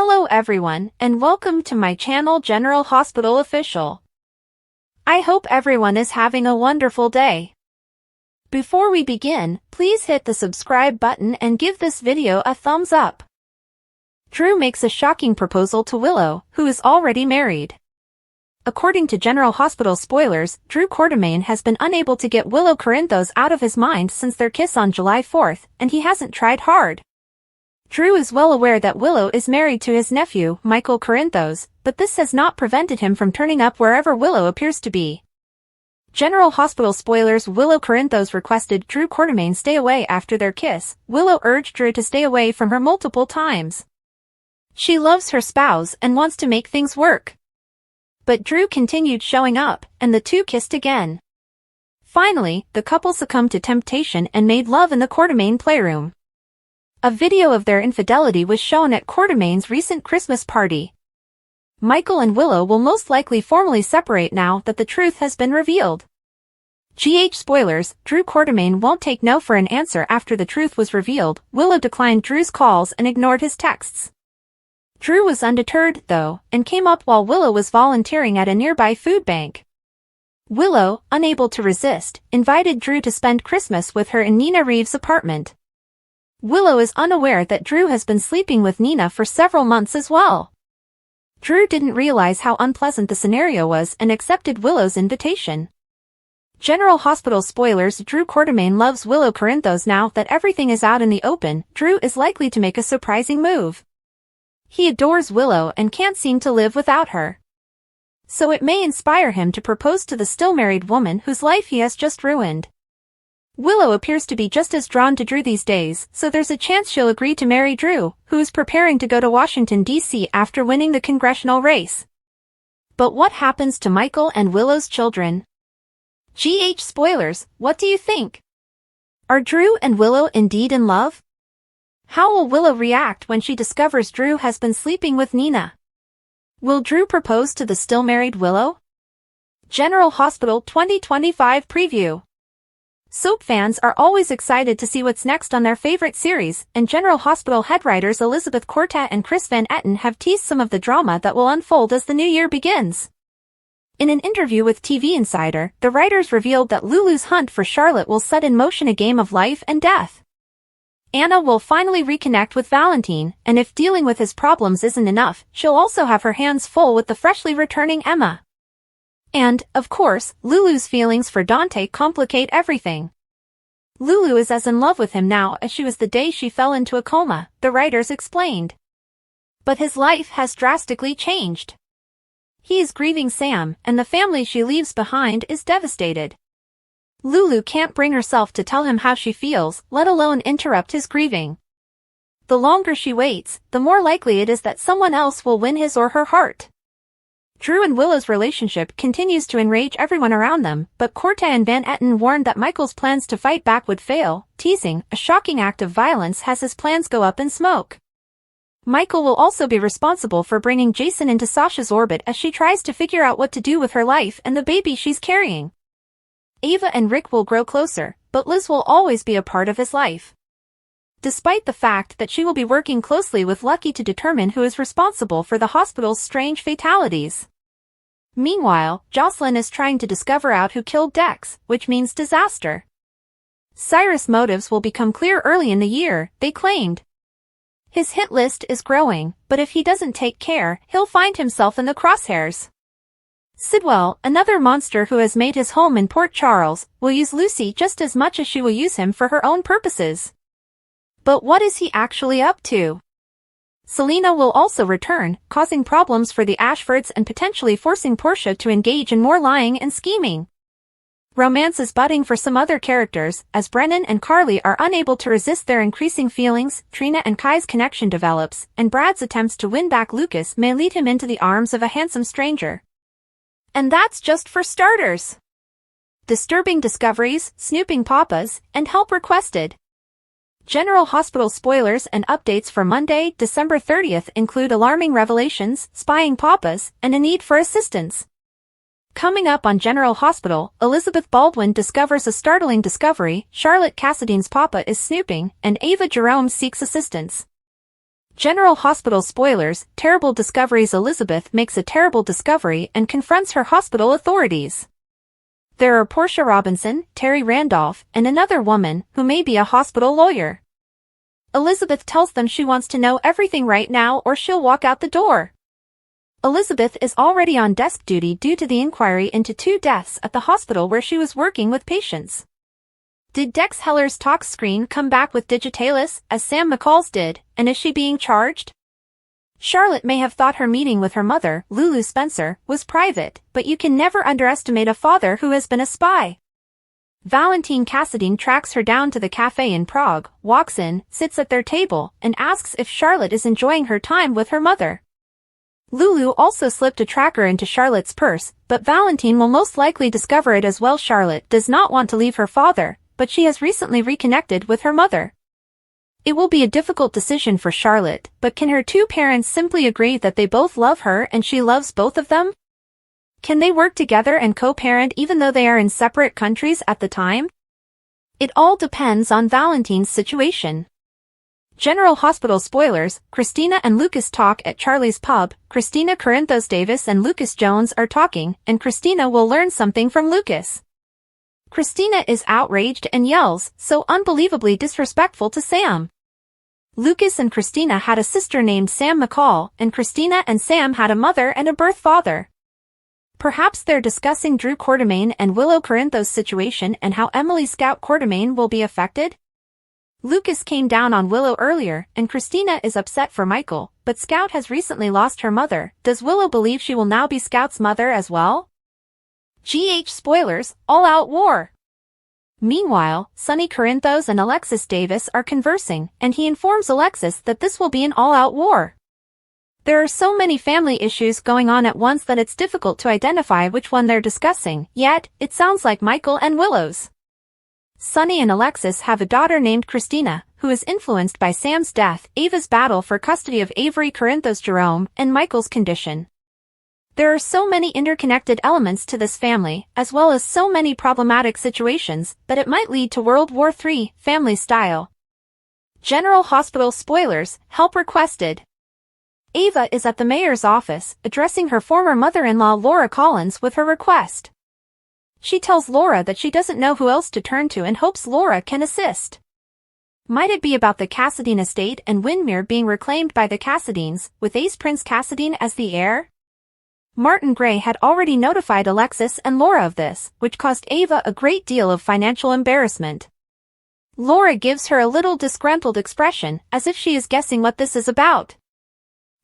Hello everyone, and welcome to my channel General Hospital Official. I hope everyone is having a wonderful day. Before we begin, please hit the subscribe button and give this video a thumbs up. Drew makes a shocking proposal to Willow, who is already married. According to General Hospital spoilers, Drew Quartermaine has been unable to get Willow Corinthos out of his mind since their kiss on July 4th, and he hasn't tried hard. Drew is well aware that Willow is married to his nephew, Michael Corinthos, but this has not prevented him from turning up wherever Willow appears to be. General Hospital spoilers: Willow Corinthos requested Drew Quartermaine stay away after their kiss. Willow urged Drew to stay away from her multiple times. She loves her spouse and wants to make things work. But Drew continued showing up, and the two kissed again. Finally, the couple succumbed to temptation and made love in the Quartermaine playroom. A video of their infidelity was shown at Quartermaine's recent Christmas party. Michael and Willow will most likely formally separate now that the truth has been revealed. Spoilers: Drew Quartermaine won't take no for an answer after the truth was revealed. Willow declined Drew's calls and ignored his texts. Drew was undeterred, though, and came up while Willow was volunteering at a nearby food bank. Willow, unable to resist, invited Drew to spend Christmas with her in Nina Reeves' apartment. Willow is unaware that Drew has been sleeping with Nina for several months as well. Drew didn't realize how unpleasant the scenario was and accepted Willow's invitation. General Hospital spoilers: Drew Quartermaine loves Willow Corinthos. Now that everything is out in the open, Drew is likely to make a surprising move. He adores Willow and can't seem to live without her. So it may inspire him to propose to the still-married woman whose life he has just ruined. Willow appears to be just as drawn to Drew these days, so there's a chance she'll agree to marry Drew, who is preparing to go to Washington, D.C. after winning the congressional race. But what happens to Michael and Willow's children? Spoilers: what do you think? Are Drew and Willow indeed in love? How will Willow react when she discovers Drew has been sleeping with Nina? Will Drew propose to the still-married Willow? General Hospital 2025 Preview. Soap fans are always excited to see what's next on their favorite series, and General Hospital head writers Elizabeth Cortat and Chris Van Etten have teased some of the drama that will unfold as the new year begins. In an interview with TV Insider, the writers revealed that Lulu's hunt for Charlotte will set in motion a game of life and death. Anna will finally reconnect with Valentine, and if dealing with his problems isn't enough, she'll also have her hands full with the freshly returning Emma. And, of course, Lulu's feelings for Dante complicate everything. Lulu is as in love with him now as she was the day she fell into a coma, the writers explained. But his life has drastically changed. He is grieving Sam, and the family she leaves behind is devastated. Lulu can't bring herself to tell him how she feels, let alone interrupt his grieving. The longer she waits, the more likely it is that someone else will win his or her heart. Drew and Willow's relationship continues to enrage everyone around them, but Cortat and Van Etten warned that Michael's plans to fight back would fail, teasing a shocking act of violence as his plans go up in smoke. Michael will also be responsible for bringing Jason into Sasha's orbit as she tries to figure out what to do with her life and the baby she's carrying. Ava and Rick will grow closer, but Liz will always be a part of his life. Despite the fact that she will be working closely with Lucky to determine who is responsible for the hospital's strange fatalities. Meanwhile, Jocelyn is trying to discover out who killed Dex, which means disaster. Cyrus' motives will become clear early in the year, they claimed. His hit list is growing, but if he doesn't take care, he'll find himself in the crosshairs. Sidwell, another monster who has made his home in Port Charles, will use Lucy just as much as she will use him for her own purposes. But what is he actually up to? Selena will also return, causing problems for the Ashfords and potentially forcing Portia to engage in more lying and scheming. Romance is budding for some other characters, as Brennan and Carly are unable to resist their increasing feelings. Trina and Kai's connection develops, and Brad's attempts to win back Lucas may lead him into the arms of a handsome stranger. And that's just for starters. Disturbing discoveries, snooping papas, and help requested. General Hospital spoilers and updates for Monday, December 30th include alarming revelations, spying papas, and a need for assistance. Coming up on General Hospital, Elizabeth Baldwin discovers a startling discovery: Charlotte Cassidy's papa is snooping, and Ava Jerome seeks assistance. General Hospital spoilers, terrible discoveries. Elizabeth makes a terrible discovery and confronts her hospital authorities. There are Portia Robinson, Terry Randolph, and another woman, who may be a hospital lawyer. Elizabeth tells them she wants to know everything right now or she'll walk out the door. Elizabeth is already on desk duty due to the inquiry into 2 deaths at the hospital where she was working with patients. Did Dex Heller's talk screen come back with Digitalis, as Sam McCall's did, and is she being charged? Charlotte may have thought her meeting with her mother, Lulu Spencer, was private, but you can never underestimate a father who has been a spy. Valentine Cassadine tracks her down to the cafe in Prague, walks in, sits at their table, and asks if Charlotte is enjoying her time with her mother. Lulu also slipped a tracker into Charlotte's purse, but Valentine will most likely discover it as well. Charlotte does not want to leave her father, but she has recently reconnected with her mother. It will be a difficult decision for Charlotte, but can her 2 parents simply agree that they both love her and she loves both of them? Can they work together and co-parent even though they are in separate countries at the time? It all depends on Valentine's situation. General Hospital spoilers, Christina and Lucas talk at Charlie's pub. Christina Corinthos Davis and Lucas Jones are talking, and Christina will learn something from Lucas. Christina is outraged and yells, so unbelievably disrespectful to Sam. Lucas and Christina had a sister named Sam McCall, and Christina and Sam had a mother and a birth father. Perhaps they're discussing Drew Quartermaine and Willow Corinthos' situation and how Emily Scout Quartermaine will be affected. Lucas came down on Willow earlier, and Christina is upset for Michael, but Scout has recently lost her mother. Does Willow believe she will now be Scout's mother as well? GH spoilers, all-out war. Meanwhile, Sonny Corinthos and Alexis Davis are conversing, and he informs Alexis that this will be an all-out war. There are so many family issues going on at once that it's difficult to identify which one they're discussing, yet, it sounds like Michael and Willow's. Sonny and Alexis have a daughter named Christina, who is influenced by Sam's death, Ava's battle for custody of Avery Corinthos Jerome, and Michael's condition. There are so many interconnected elements to this family, as well as so many problematic situations, that it might lead to World War III, family style. General Hospital spoilers, help requested. Ava is at the mayor's office, addressing her former mother-in-law Laura Collins with her request. She tells Laura that she doesn't know who else to turn to and hopes Laura can assist. Might it be about the Cassadine estate and Windmere being reclaimed by the Cassadines, with Ace Prince Cassadine as the heir? Martin Gray had already notified Alexis and Laura of this, which caused Ava a great deal of financial embarrassment. Laura gives her a little disgruntled expression, as if she is guessing what this is about.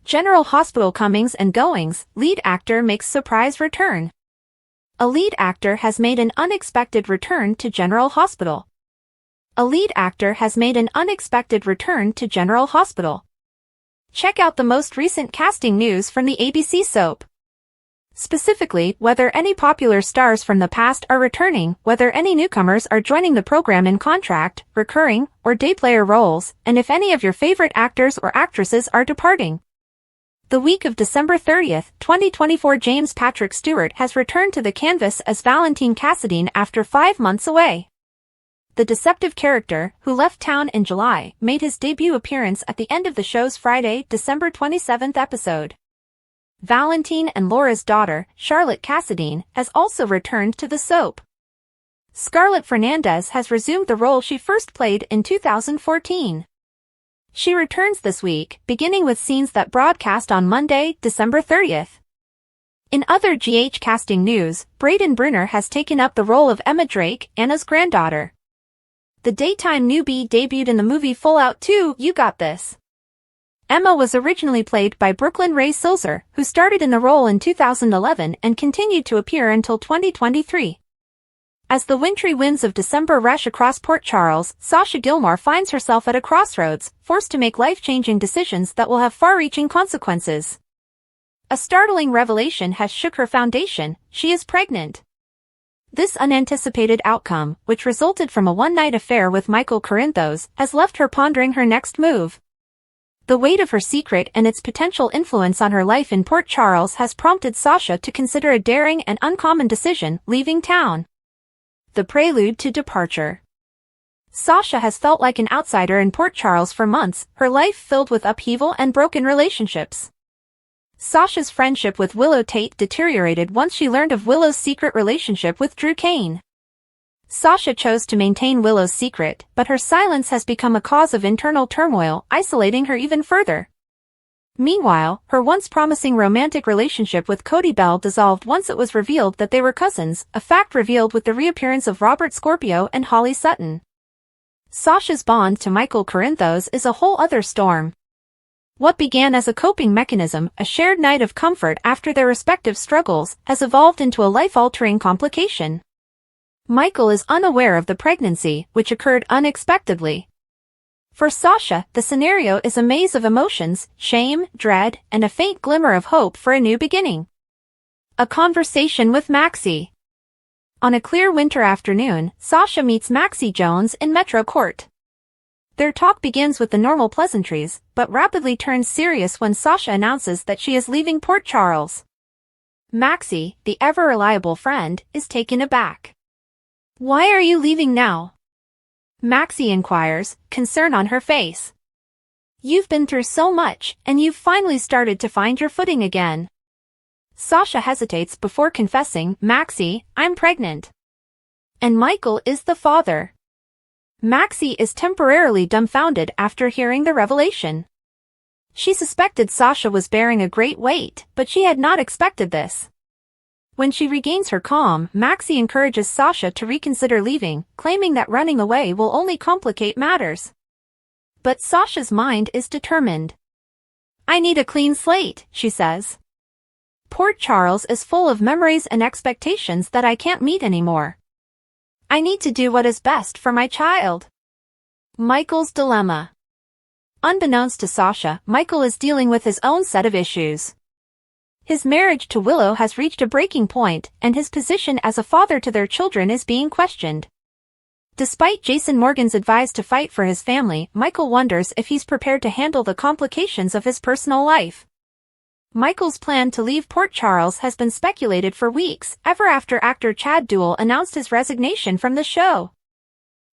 General Hospital comings and goings, lead actor makes surprise return. A lead actor has made an unexpected return to General Hospital. A lead actor has made an unexpected return to General Hospital. Check out the most recent casting news from the ABC soap. Specifically, whether any popular stars from the past are returning, whether any newcomers are joining the program in contract, recurring, or day player roles, and if any of your favorite actors or actresses are departing. The week of December 30th, 2024, James Patrick Stewart has returned to the canvas as Valentine Cassadine after 5 months away. The deceptive character, who left town in July, made his debut appearance at the end of the show's Friday, December 27th episode. Valentine and Laura's daughter, Charlotte Cassadine, has also returned to the soap. Scarlett Fernandez has resumed the role she first played in 2014. She returns this week, beginning with scenes that broadcast on Monday, December 30th. In other GH casting news, Braden Brunner has taken up the role of Emma Drake, Anna's granddaughter. The daytime newbie debuted in the movie Full Out 2, You Got This. Emma was originally played by Brooklyn Ray Silzer, who started in the role in 2011 and continued to appear until 2023. As the wintry winds of December rush across Port Charles, Sasha Gilmore finds herself at a crossroads, forced to make life-changing decisions that will have far-reaching consequences. A startling revelation has shook her foundation: she is pregnant. This unanticipated outcome, which resulted from a one-night affair with Michael Corinthos, has left her pondering her next move. The weight of her secret and its potential influence on her life in Port Charles has prompted Sasha to consider a daring and uncommon decision: leaving town. The prelude to departure. Sasha has felt like an outsider in Port Charles for months, her life filled with upheaval and broken relationships. Sasha's friendship with Willow Tate deteriorated once she learned of Willow's secret relationship with Drew Kane. Sasha chose to maintain Willow's secret, but her silence has become a cause of internal turmoil, isolating her even further. Meanwhile, her once promising romantic relationship with Cody Bell dissolved once it was revealed that they were cousins, a fact revealed with the reappearance of Robert Scorpio and Holly Sutton. Sasha's bond to Michael Corinthos is a whole other storm. What began as a coping mechanism, a shared night of comfort after their respective struggles, has evolved into a life-altering complication. Michael is unaware of the pregnancy, which occurred unexpectedly. For Sasha, the scenario is a maze of emotions, shame, dread, and a faint glimmer of hope for a new beginning. A conversation with Maxie. On a clear winter afternoon, Sasha meets Maxie Jones in Metro Court. Their talk begins with the normal pleasantries, but rapidly turns serious when Sasha announces that she is leaving Port Charles. Maxie, the ever-reliable friend, is taken aback. "Why are you leaving now?" Maxie inquires, concern on her face. "You've been through so much, and you've finally started to find your footing again." Sasha hesitates before confessing, "Maxie, I'm pregnant. And Michael is the father." Maxie is temporarily dumbfounded after hearing the revelation. She suspected Sasha was bearing a great weight, but she had not expected this. When she regains her calm, Maxie encourages Sasha to reconsider leaving, claiming that running away will only complicate matters. But Sasha's mind is determined. "I need a clean slate," she says. "Port Charles is full of memories and expectations that I can't meet anymore. I need to do what is best for my child." Michael's dilemma. Unbeknownst to Sasha, Michael is dealing with his own set of issues. His marriage to Willow has reached a breaking point, and his position as a father to their children is being questioned. Despite Jason Morgan's advice to fight for his family, Michael wonders if he's prepared to handle the complications of his personal life. Michael's plan to leave Port Charles has been speculated for weeks, ever after actor Chad Duell announced his resignation from the show.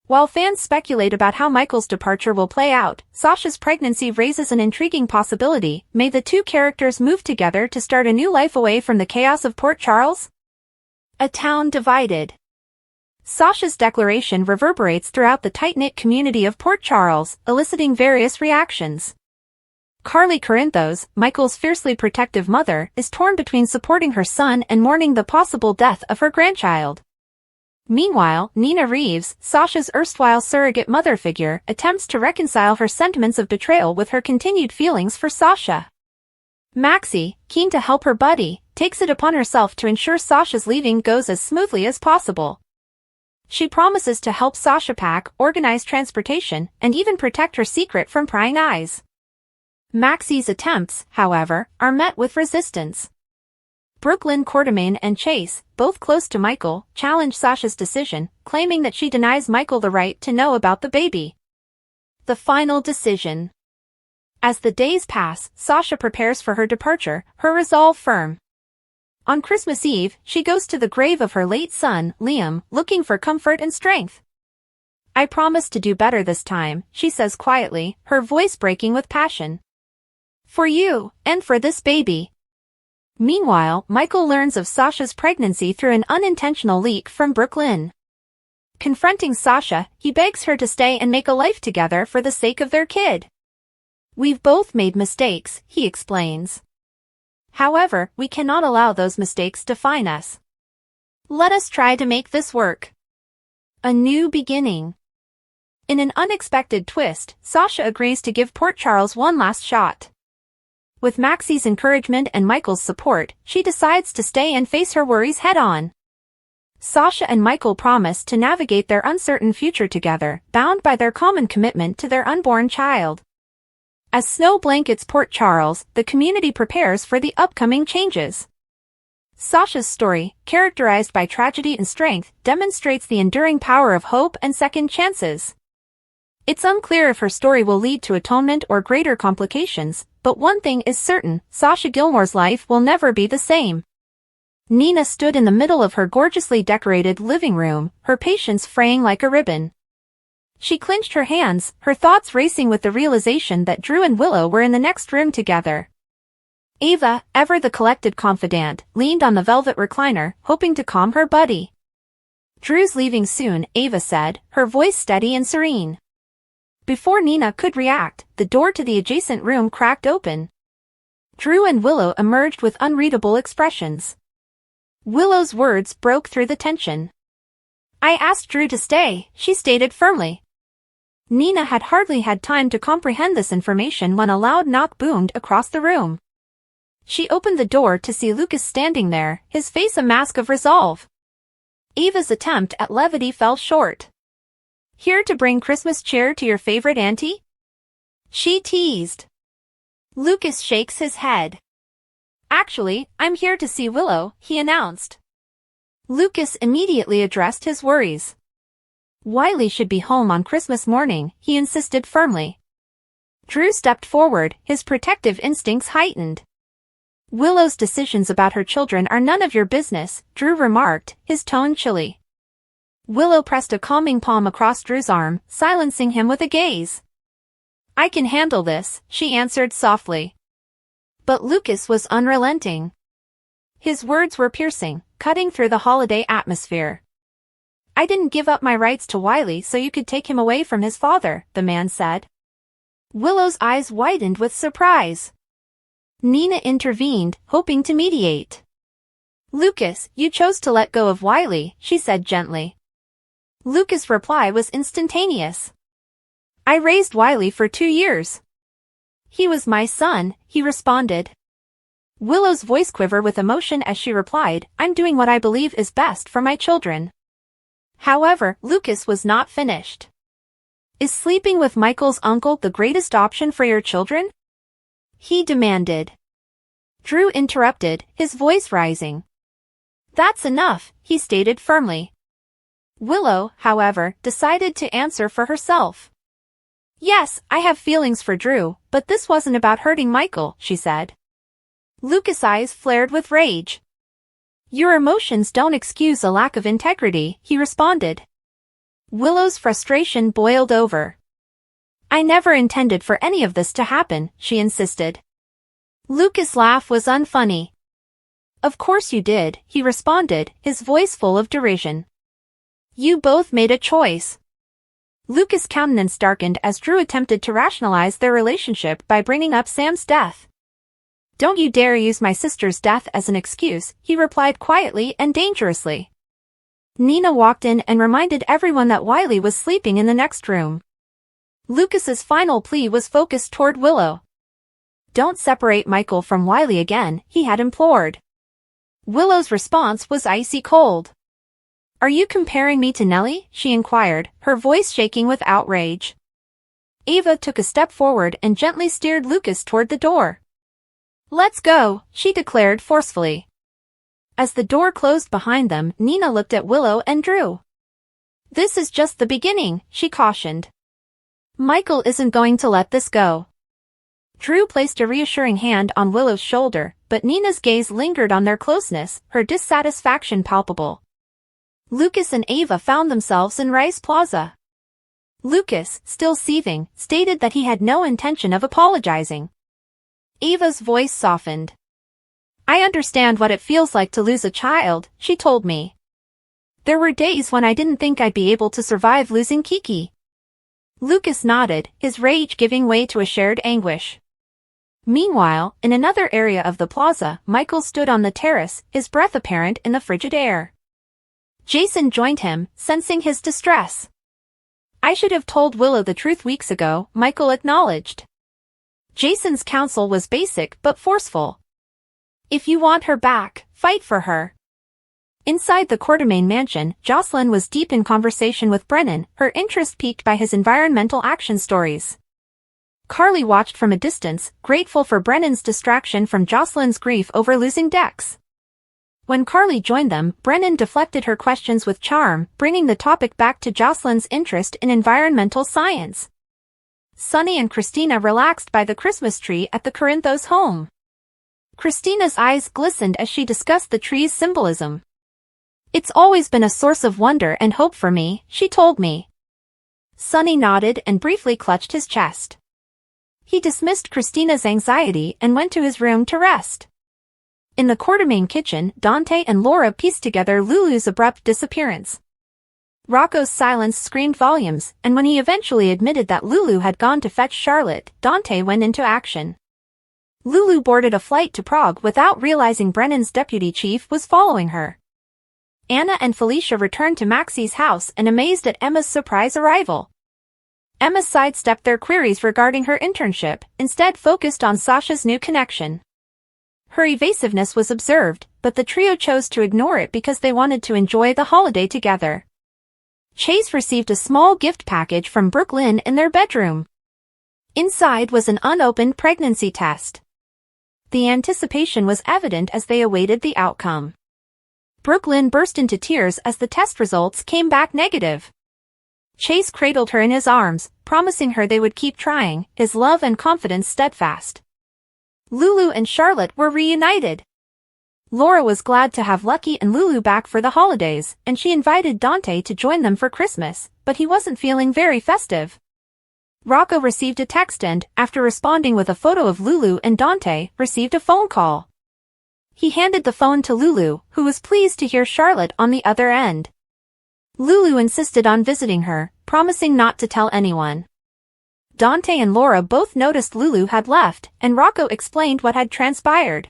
While fans speculate about how Michael's departure will play out, Sasha's pregnancy raises an intriguing possibility. May the two characters move together to start a new life away from the chaos of Port Charles? A town divided. Sasha's declaration reverberates throughout the tight-knit community of Port Charles, eliciting various reactions. Carly Corinthos, Michael's fiercely protective mother, is torn between supporting her son and mourning the possible death of her grandchild. Meanwhile, Nina Reeves, Sasha's erstwhile surrogate mother figure, attempts to reconcile her sentiments of betrayal with her continued feelings for Sasha. Maxie, keen to help her buddy, takes it upon herself to ensure Sasha's leaving goes as smoothly as possible. She promises to help Sasha pack, organize transportation, and even protect her secret from prying eyes. Maxie's attempts, however, are met with resistance. Brooklyn Quartermain and Chase, both close to Michael, challenge Sasha's decision, claiming that she denies Michael the right to know about the baby. The final decision. As the days pass, Sasha prepares for her departure, her resolve firm. On Christmas Eve, she goes to the grave of her late son, Liam, looking for comfort and strength. "I promise to do better this time," she says quietly, her voice breaking with passion. "For you, and for this baby." Meanwhile, Michael learns of Sasha's pregnancy through an unintentional leak from Brooklyn. Confronting Sasha, he begs her to stay and make a life together for the sake of their kid. "We've both made mistakes," he explains. "However, we cannot allow those mistakes define us. Let us try to make this work." A new beginning. In an unexpected twist, Sasha agrees to give Port Charles one last shot. With Maxie's encouragement and Michael's support, she decides to stay and face her worries head-on. Sasha and Michael promise to navigate their uncertain future together, bound by their common commitment to their unborn child. As snow blankets Port Charles, the community prepares for the upcoming changes. Sasha's story, characterized by tragedy and strength, demonstrates the enduring power of hope and second chances. It's unclear if her story will lead to atonement or greater complications, but one thing is certain, Sasha Gilmore's life will never be the same. Nina stood in the middle of her gorgeously decorated living room, her patience fraying like a ribbon. She clenched her hands, her thoughts racing with the realization that Drew and Willow were in the next room together. Ava, ever the collected confidant, leaned on the velvet recliner, hoping to calm her buddy. "Drew's leaving soon," Ava said, her voice steady and serene. Before Nina could react, the door to the adjacent room cracked open. Drew and Willow emerged with unreadable expressions. Willow's words broke through the tension. "I asked Drew to stay," she stated firmly. Nina had hardly had time to comprehend this information when a loud knock boomed across the room. She opened the door to see Lucas standing there, his face a mask of resolve. Ava's attempt at levity fell short. "Here to bring Christmas cheer to your favorite auntie?" she teased. Lucas shakes his head. "Actually, I'm here to see Willow," he announced. Lucas immediately addressed his worries. "Wiley should be home on Christmas morning," he insisted firmly. Drew stepped forward, his protective instincts heightened. "Willow's decisions about her children are none of your business," Drew remarked, his tone chilly. Willow pressed a calming palm across Drew's arm, silencing him with a gaze. "I can handle this," she answered softly. But Lucas was unrelenting. His words were piercing, cutting through the holiday atmosphere. "I didn't give up my rights to Wiley so you could take him away from his father," the man said. Willow's eyes widened with surprise. Nina intervened, hoping to mediate. "Lucas, you chose to let go of Wiley," she said gently. Lucas' reply was instantaneous. "I raised Wiley for 2 years. He was my son," he responded. Willow's voice quivered with emotion as she replied, "I'm doing what I believe is best for my children." However, Lucas was not finished. "Is sleeping with Michael's uncle the greatest option for your children?" he demanded. Drew interrupted, his voice rising. "That's enough," he stated firmly. Willow, however, decided to answer for herself. "Yes, I have feelings for Drew, but this wasn't about hurting Michael," she said. Lucas' eyes flared with rage. "Your emotions don't excuse a lack of integrity," he responded. Willow's frustration boiled over. "I never intended for any of this to happen," she insisted. Lucas' laugh was unfunny. "Of course you did," he responded, his voice full of derision. "You both made a choice." Lucas' countenance darkened as Drew attempted to rationalize their relationship by bringing up Sam's death. "Don't you dare use my sister's death as an excuse," he replied quietly and dangerously. Nina walked in and reminded everyone that Wiley was sleeping in the next room. Lucas's final plea was focused toward Willow. "Don't separate Michael from Wiley again," he had implored. Willow's response was icy cold. "Are you comparing me to Nellie?" she inquired, her voice shaking with outrage. Ava took a step forward and gently steered Lucas toward the door. "Let's go," she declared forcefully. As the door closed behind them, Nina looked at Willow and Drew. "This is just the beginning," she cautioned. "Michael isn't going to let this go." Drew placed a reassuring hand on Willow's shoulder, but Nina's gaze lingered on their closeness, her dissatisfaction palpable. Lucas and Ava found themselves in Rice Plaza. Lucas, still seething, stated that he had no intention of apologizing. Ava's voice softened. "I understand what it feels like to lose a child," she told me. "There were days when I didn't think I'd be able to survive losing Kiki." Lucas nodded, his rage giving way to a shared anguish. Meanwhile, in another area of the plaza, Michael stood on the terrace, his breath apparent in the frigid air. Jason joined him, sensing his distress. "I should have told Willow the truth weeks ago," Michael acknowledged. Jason's counsel was basic but forceful. "If you want her back, fight for her." Inside the Quartermain mansion, Jocelyn was deep in conversation with Brennan, her interest piqued by his environmental action stories. Carly watched from a distance, grateful for Brennan's distraction from Jocelyn's grief over losing Dex. When Carly joined them, Brennan deflected her questions with charm, bringing the topic back to Jocelyn's interest in environmental science. Sunny and Christina relaxed by the Christmas tree at the Corinthos home. Christina's eyes glistened as she discussed the tree's symbolism. "It's always been a source of wonder and hope for me," she told me. Sonny nodded and briefly clutched his chest. He dismissed Christina's anxiety and went to his room to rest. In the Quartermaine kitchen, Dante and Laura pieced together Lulu's abrupt disappearance. Rocco's silence screamed volumes, and when he eventually admitted that Lulu had gone to fetch Charlotte, Dante went into action. Lulu boarded a flight to Prague without realizing Brennan's deputy chief was following her. Anna and Felicia returned to Maxie's house and amazed at Emma's surprise arrival. Emma sidestepped their queries regarding her internship, instead focused on Sasha's new connection. Her evasiveness was observed, but the trio chose to ignore it because they wanted to enjoy the holiday together. Chase received a small gift package from Brooklyn in their bedroom. Inside was an unopened pregnancy test. The anticipation was evident as they awaited the outcome. Brooklyn burst into tears as the test results came back negative. Chase cradled her in his arms, promising her they would keep trying, his love and confidence steadfast. Lulu and Charlotte were reunited. Laura was glad to have Lucky and Lulu back for the holidays, and she invited Dante to join them for Christmas, but he wasn't feeling very festive. Rocco received a text and, after responding with a photo of Lulu and Dante, received a phone call. He handed the phone to Lulu, who was pleased to hear Charlotte on the other end. Lulu insisted on visiting her, promising not to tell anyone. Dante and Laura both noticed Lulu had left, and Rocco explained what had transpired.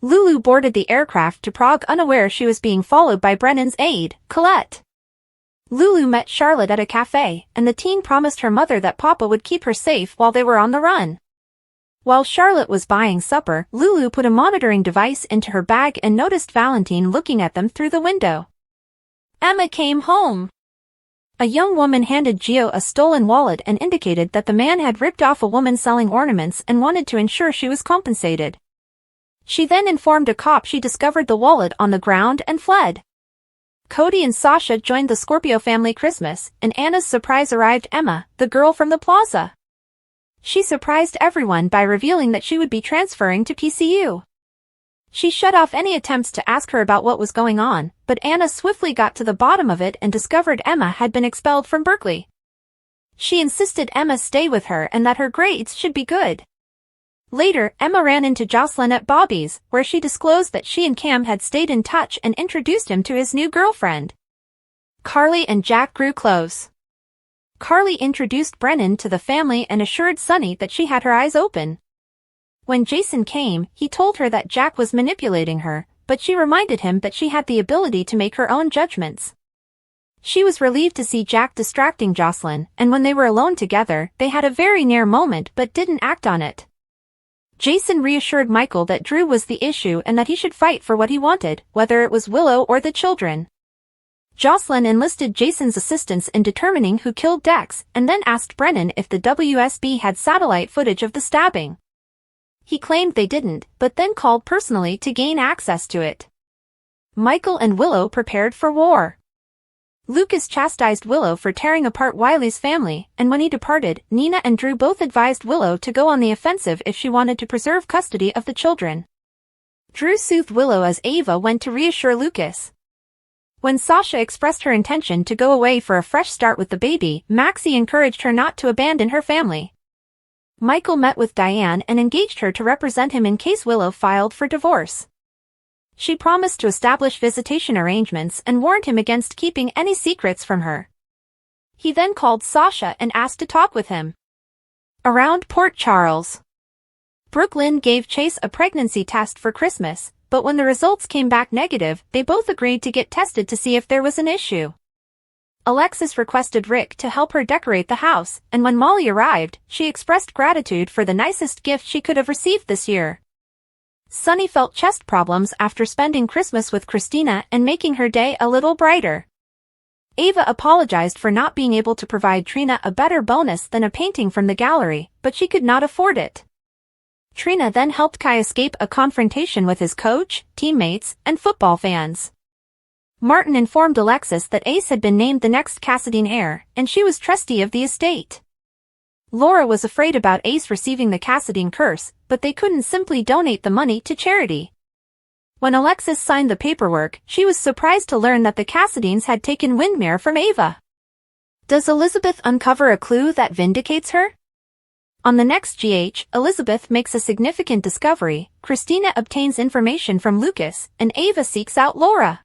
Lulu boarded the aircraft to Prague unaware she was being followed by Brennan's aide, Colette. Lulu met Charlotte at a cafe, and the teen promised her mother that Papa would keep her safe while they were on the run. While Charlotte was buying supper, Lulu put a monitoring device into her bag and noticed Valentine looking at them through the window. Emma came home. A young woman handed Gio a stolen wallet and indicated that the man had ripped off a woman selling ornaments and wanted to ensure she was compensated. She then informed a cop she discovered the wallet on the ground and fled. Cody and Sasha joined the Scorpio family Christmas, and Anna's surprise arrived Emma, the girl from the plaza. She surprised everyone by revealing that she would be transferring to PCU. She shut off any attempts to ask her about what was going on, but Anna swiftly got to the bottom of it and discovered Emma had been expelled from Berkeley. She insisted Emma stay with her and that her grades should be good. Later, Emma ran into Jocelyn at Bobby's, where she disclosed that she and Cam had stayed in touch and introduced him to his new girlfriend. Carly and Jack grew close. Carly introduced Brennan to the family and assured Sunny that she had her eyes open. When Jason came, he told her that Jack was manipulating her, but she reminded him that she had the ability to make her own judgments. She was relieved to see Jack distracting Jocelyn, and when they were alone together, they had a very near moment but didn't act on it. Jason reassured Michael that Drew was the issue and that he should fight for what he wanted, whether it was Willow or the children. Jocelyn enlisted Jason's assistance in determining who killed Dex, and then asked Brennan if the WSB had satellite footage of the stabbing. He claimed they didn't, but then called personally to gain access to it. Michael and Willow prepared for war. Lucas chastised Willow for tearing apart Wiley's family, and when he departed, Nina and Drew both advised Willow to go on the offensive if she wanted to preserve custody of the children. Drew soothed Willow as Ava went to reassure Lucas. When Sasha expressed her intention to go away for a fresh start with the baby, Maxie encouraged her not to abandon her family. Michael met with Diane and engaged her to represent him in case Willow filed for divorce. She promised to establish visitation arrangements and warned him against keeping any secrets from her. He then called Sasha and asked to talk with him. Around Port Charles, Brooklyn gave Chase a pregnancy test for Christmas, but when the results came back negative, they both agreed to get tested to see if there was an issue. Alexis requested Rick to help her decorate the house, and when Molly arrived, she expressed gratitude for the nicest gift she could have received this year. Sunny felt chest problems after spending Christmas with Christina and making her day a little brighter. Ava apologized for not being able to provide Trina a better bonus than a painting from the gallery, but she could not afford it. Trina then helped Kai escape a confrontation with his coach, teammates, and football fans. Martin informed Alexis that Ace had been named the next Cassadine heir, and she was trustee of the estate. Laura was afraid about Ace receiving the Cassadine curse, but they couldn't simply donate the money to charity. When Alexis signed the paperwork, she was surprised to learn that the Cassadines had taken Windmere from Ava. Does Elizabeth uncover a clue that vindicates her? On the next GH, Elizabeth makes a significant discovery, Christina obtains information from Lucas, and Ava seeks out Laura.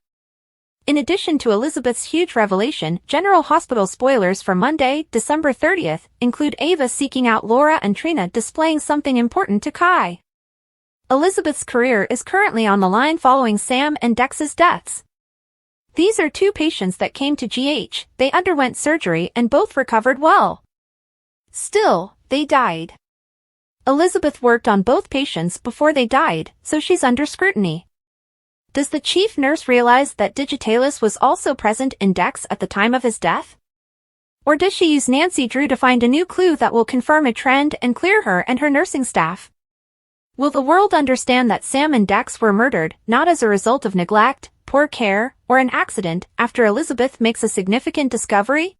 In addition to Elizabeth's huge revelation, General Hospital spoilers for Monday, December 30th, include Ava seeking out Laura and Trina displaying something important to Kai. Elizabeth's career is currently on the line following Sam and Dex's deaths. These are two patients that came to GH, they underwent surgery and both recovered well. Still, they died. Elizabeth worked on both patients before they died, so she's under scrutiny. Does the chief nurse realize that Digitalis was also present in Dex at the time of his death? Or does she use Nancy Drew to find a new clue that will confirm a trend and clear her and her nursing staff? Will the world understand that Sam and Dex were murdered, not as a result of neglect, poor care, or an accident, after Elizabeth makes a significant discovery?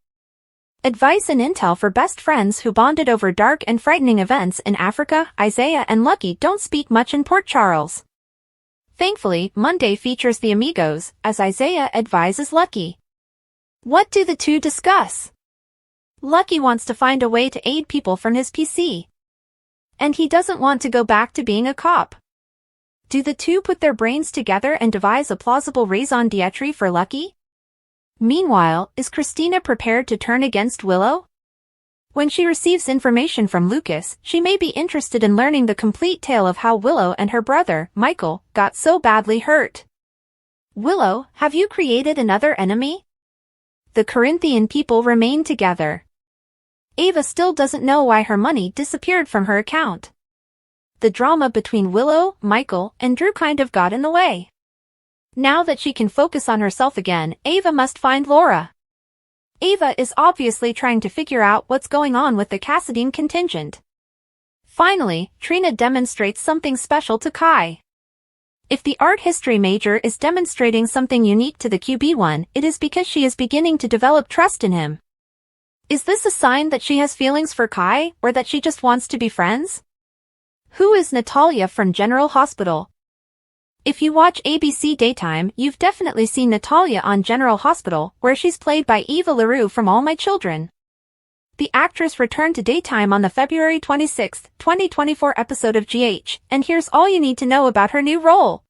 Advice and intel for best friends who bonded over dark and frightening events in Africa. Isaiah and Lucky don't speak much in Port Charles. Thankfully, Monday features the amigos, as Isaiah advises Lucky. What do the two discuss? Lucky wants to find a way to aid people from his PC. And he doesn't want to go back to being a cop. Do the two put their brains together and devise a plausible raison d'etre for Lucky? Meanwhile, is Christina prepared to turn against Willow? When she receives information from Lucas, she may be interested in learning the complete tale of how Willow and her brother, Michael, got so badly hurt. Willow, have you created another enemy? The Corinthian people remain together. Ava still doesn't know why her money disappeared from her account. The drama between Willow, Michael, and Drew kind of got in the way. Now that she can focus on herself again, Ava must find Laura. Ava is obviously trying to figure out what's going on with the Cassadine contingent. Finally, Trina demonstrates something special to Kai. If the art history major is demonstrating something unique to the QB1, it is because she is beginning to develop trust in him. Is this a sign that she has feelings for Kai, or that she just wants to be friends? Who is Natalia from General Hospital? If you watch ABC Daytime, you've definitely seen Natalia on General Hospital, where she's played by Eva LaRue from All My Children. The actress returned to daytime on the February 26, 2024 episode of GH, and here's all you need to know about her new role.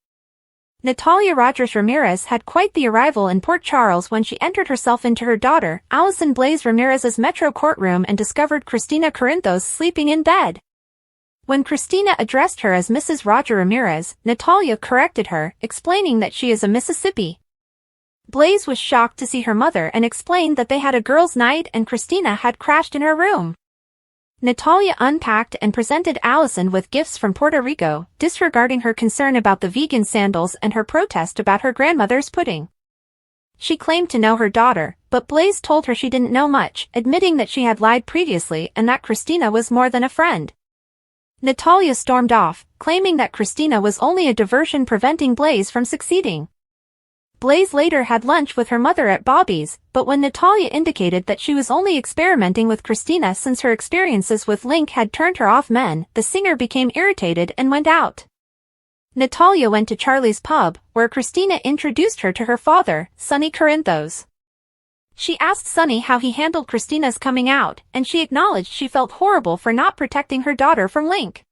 Natalia Rogers Ramirez had quite the arrival in Port Charles when she entered herself into her daughter, Allison Blaze Ramirez's Metro courtroom and discovered Cristina Corinthos sleeping in bed. When Cristina addressed her as Mrs. Roger Ramirez, Natalia corrected her, explaining that she is a Mississippi. Blaze was shocked to see her mother and explained that they had a girls' night and Cristina had crashed in her room. Natalia unpacked and presented Allison with gifts from Puerto Rico, disregarding her concern about the vegan sandals and her protest about her grandmother's pudding. She claimed to know her daughter, but Blaze told her she didn't know much, admitting that she had lied previously and that Cristina was more than a friend. Natalia stormed off, claiming that Cristina was only a diversion preventing Blaze from succeeding. Blaze later had lunch with her mother at Bobby's, but when Natalia indicated that she was only experimenting with Cristina since her experiences with Link had turned her off men, the singer became irritated and went out. Natalia went to Charlie's pub, where Cristina introduced her to her father, Sonny Corinthos. She asked Sonny how he handled Cristina's coming out, and she acknowledged she felt horrible for not protecting her daughter from Link.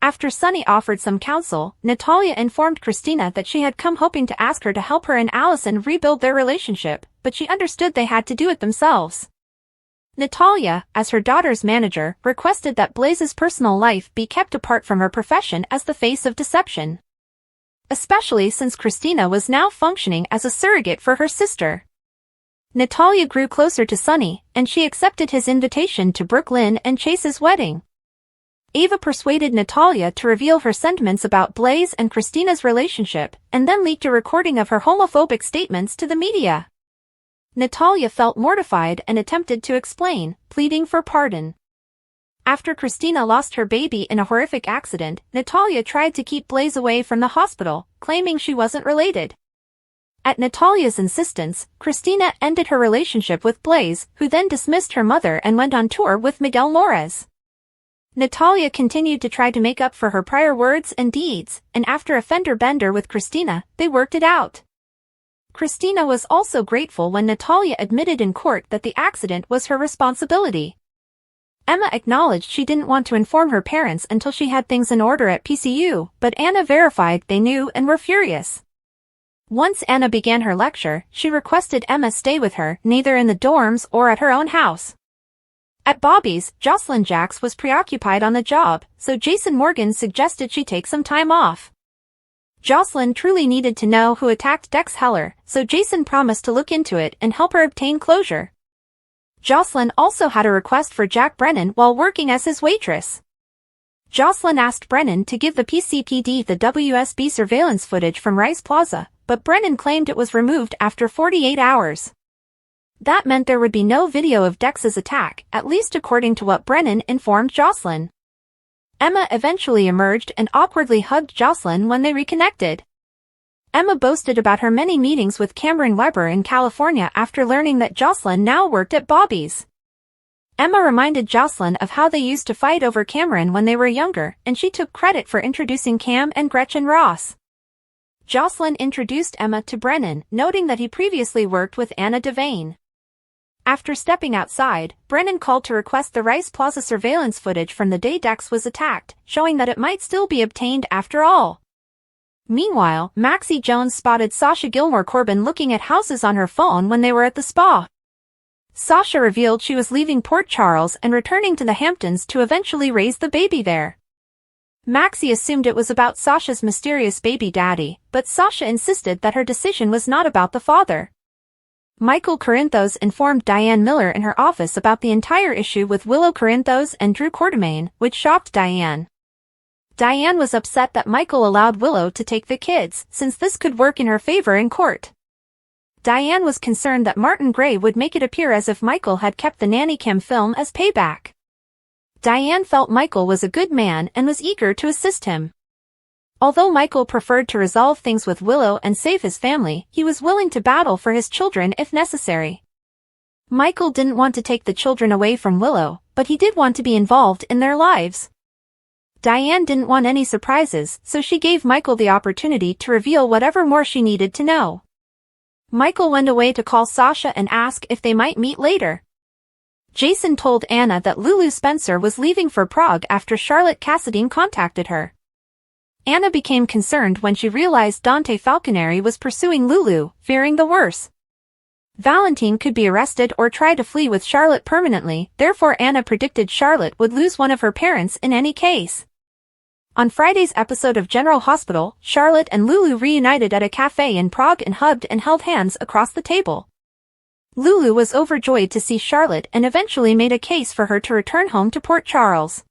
After Sonny offered some counsel, Natalia informed Cristina that she had come hoping to ask her to help her and Allison rebuild their relationship, but she understood they had to do it themselves. Natalia, as her daughter's manager, requested that Blaze's personal life be kept apart from her profession as the face of deception. Especially since Cristina was now functioning as a surrogate for her sister. Natalia grew closer to Sonny, and she accepted his invitation to Brooklyn and Chase's wedding. Ava persuaded Natalia to reveal her sentiments about Blaze and Cristina's relationship, and then leaked a recording of her homophobic statements to the media. Natalia felt mortified and attempted to explain, pleading for pardon. After Cristina lost her baby in a horrific accident, Natalia tried to keep Blaze away from the hospital, claiming she wasn't related. At Natalia's insistence, Cristina ended her relationship with Blaze, who then dismissed her mother and went on tour with Miguel Morez. Natalia continued to try to make up for her prior words and deeds, and after a fender bender with Cristina, they worked it out. Christina was also grateful when Natalia admitted in court that the accident was her responsibility. Emma acknowledged she didn't want to inform her parents until she had things in order at PCU, but Anna verified they knew and were furious. Once Anna began her lecture, she requested Emma stay with her, neither in the dorms or at her own house. At Bobby's, Jocelyn Jacks was preoccupied on the job, so Jason Morgan suggested she take some time off. Jocelyn truly needed to know who attacked Dex Heller, so Jason promised to look into it and help her obtain closure. Jocelyn also had a request for Jack Brennan while working as his waitress. Jocelyn asked Brennan to give the PCPD the WSB surveillance footage from Rice Plaza, but Brennan claimed it was removed after 48 hours. That meant there would be no video of Dex's attack, at least according to what Brennan informed Jocelyn. Emma eventually emerged and awkwardly hugged Jocelyn when they reconnected. Emma boasted about her many meetings with Cameron Weber in California after learning that Jocelyn now worked at Bobby's. Emma reminded Jocelyn of how they used to fight over Cameron when they were younger, and she took credit for introducing Cam and Gretchen Ross. Jocelyn introduced Emma to Brennan, noting that he previously worked with Anna Devane. After stepping outside, Brennan called to request the Rice Plaza surveillance footage from the day Dex was attacked, showing that it might still be obtained after all. Meanwhile, Maxie Jones spotted Sasha Gilmore Corbin looking at houses on her phone when they were at the spa. Sasha revealed she was leaving Port Charles and returning to the Hamptons to eventually raise the baby there. Maxie assumed it was about Sasha's mysterious baby daddy, but Sasha insisted that her decision was not about the father. Michael Corinthos informed Diane Miller in her office about the entire issue with Willow Corinthos and Drew Quartermaine, which shocked Diane. Diane was upset that Michael allowed Willow to take the kids, since this could work in her favor in court. Diane was concerned that Martin Gray would make it appear as if Michael had kept the nanny cam film as payback. Diane felt Michael was a good man and was eager to assist him. Although Michael preferred to resolve things with Willow and save his family, he was willing to battle for his children if necessary. Michael didn't want to take the children away from Willow, but he did want to be involved in their lives. Diane didn't want any surprises, so she gave Michael the opportunity to reveal whatever more she needed to know. Michael went away to call Sasha and ask if they might meet later. Jason told Anna that Lulu Spencer was leaving for Prague after Charlotte Cassadine contacted her. Anna became concerned when she realized Dante Falconeri was pursuing Lulu, fearing the worst. Valentine could be arrested or try to flee with Charlotte permanently, therefore Anna predicted Charlotte would lose one of her parents in any case. On Friday's episode of General Hospital, Charlotte and Lulu reunited at a cafe in Prague and hugged and held hands across the table. Lulu was overjoyed to see Charlotte and eventually made a case for her to return home to Port Charles.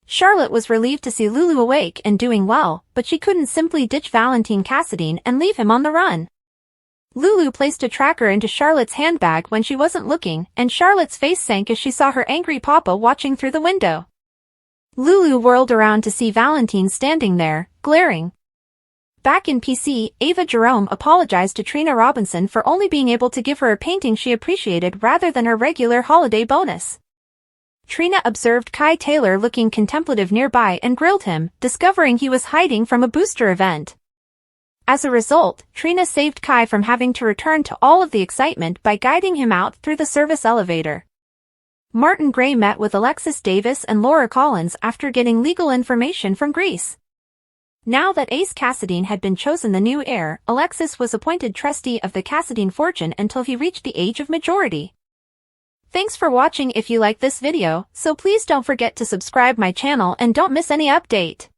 Charlotte was relieved to see Lulu awake and doing well, but she couldn't simply ditch Valentine Cassadine and leave him on the run. Lulu placed a tracker into Charlotte's handbag when she wasn't looking, and Charlotte's face sank as she saw her angry papa watching through the window. Lulu whirled around to see Valentine standing there, glaring. Back in PC, Ava Jerome apologized to Trina Robinson for only being able to give her a painting she appreciated rather than her regular holiday bonus. Trina observed Kai Taylor looking contemplative nearby and grilled him, discovering he was hiding from a booster event. As a result, Trina saved Kai from having to return to all of the excitement by guiding him out through the service elevator. Martin Gray met with Alexis Davis and Laura Collins after getting legal information from Greece. Now that Ace Cassadine had been chosen the new heir, Alexis was appointed trustee of the Cassadine fortune until he reached the age of majority. Thanks for watching. If you like this video, so please don't forget to subscribe my channel and don't miss any update.